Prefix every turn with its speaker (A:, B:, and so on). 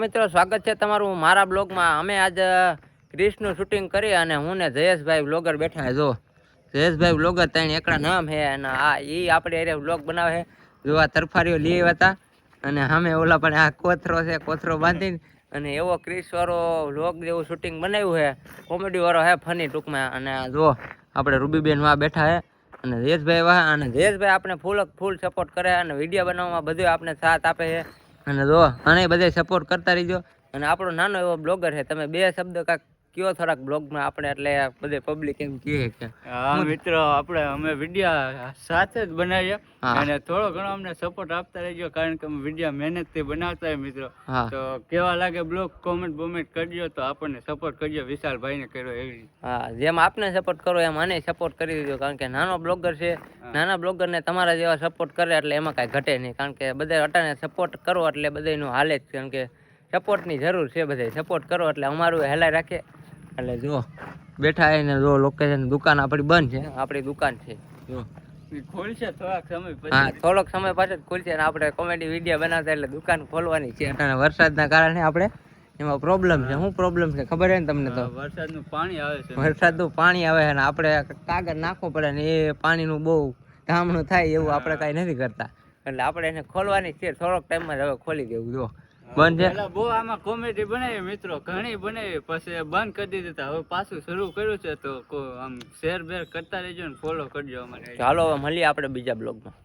A: મિત્રો સ્વાગત છે તમારું મારા બ્લોગમાં. અમે આજ ક્રિશનું શૂટિંગ કરી અને હું ને જયેશભાઈ બ્લોગર બેઠા હે. જો જયેશભાઈ બ્લોગર ત્રણ એકડા નામ હે અને આ ઈ આપણે એરે બ્લોગ બનાવે છે. જો આ તરફારીઓ લઈ આવ્યા હતા અને સામે ઓલા પણ આ કોથરો છે, કોથરો બાંધીને અને એવો ક્રિશ વાળો બ્લોગ જેવું શૂટિંગ બનાવ્યું છે. કોમેડી વાળો હે, ફની ટૂંકમાં. અને જો આપણે રૂબીબેન વાહ બેઠા હે અને જયેશભાઈ વાહ. અને જયેશભાઈ આપણે ફૂલ સપોર્ટ કરે અને વિડીયો બનાવવામાં બધું આપણે સાથ આપે છે. અને જો અને બધે સપોર્ટ કરતા રહીજો. અને આપણો નાનો એવો બ્લોગર છે, તમે બે શબ્દ કાંઈક કયો થોડાક બ્લોગમાં આપણે, એટલે બધે પબ્લિક એમ કહે કે
B: હા મિત્રો, અમે વિડીયો સાથે જ બનાવીએ અને થોડો ઘણો અમને સપોર્ટ આપતા રહેજો, કારણ કે અમે વિડીયો મહેનતથી બનાવતા હોય મિત્રો. તો કેવા લાગે બ્લોગ કોમેન્ટ કરજો, તો આપણને સપોર્ટ કરજો. વિશાલભાઈને કર્યો એવી.
A: હા, જેમ આપને સપોર્ટ કરો એમ આને સપોર્ટ કરી દીધો, કારણ કે નાનો બ્લોગર છે. નાના બ્લોગરને તમારા જેવા સપોર્ટ કરે એટલે એમાં કાંઈ ઘટે નહીં, કારણ કે બધા અટાણે સપોર્ટ કરો એટલે બધાનું હાલે જ, કારણ કે સપોર્ટની જરૂર છે. બધા સપોર્ટ કરો એટલે અમારું હેલાઈ રાખે. એટલે જો બેઠા એને જો લોકેશન, દુકાન આપણી બંધ છે, આપણી દુકાન છે. જો
B: ખોલશે થોડાક સમય પછી.
A: હા, થોડોક સમય પાછળ જ ખુલશે અને આપણે કોમેડી વિડીયો બનાવતા એટલે દુકાન ખોલવાની છે. અટાણે વરસાદના કારણે આપણે એમાં પ્રોબ્લેમ છે. શું પ્રોબ્લેમ છે ખબર હે ને તમને? તો
B: વરસાદનું પાણી આવે છે.
A: વરસાદનું પાણી આવે છે ને આપણે કાગળ નાખવો પડે ને એ પાણીનું બહુ ધામણું થાય એવું આપણે કાંઈ નથી કરતા. એટલે આપણે એને ખોલવાની છે. થોડોક ટાઈમમાં જ હવે ખોલી દેવું. જો બંધ છે.
B: બહુ આમાં કોમેડી બનાવી મિત્રો, ઘણી બનાવી, પછી બંધ કરી દીધી હતા. હવે પાછું શરૂ કર્યું છે, તો આમ શેર બેર કરતા રહેજો ને ફોલો કરજો અમારે.
A: ચાલો હવે મળીએ આપણે બીજા બ્લોગમાં.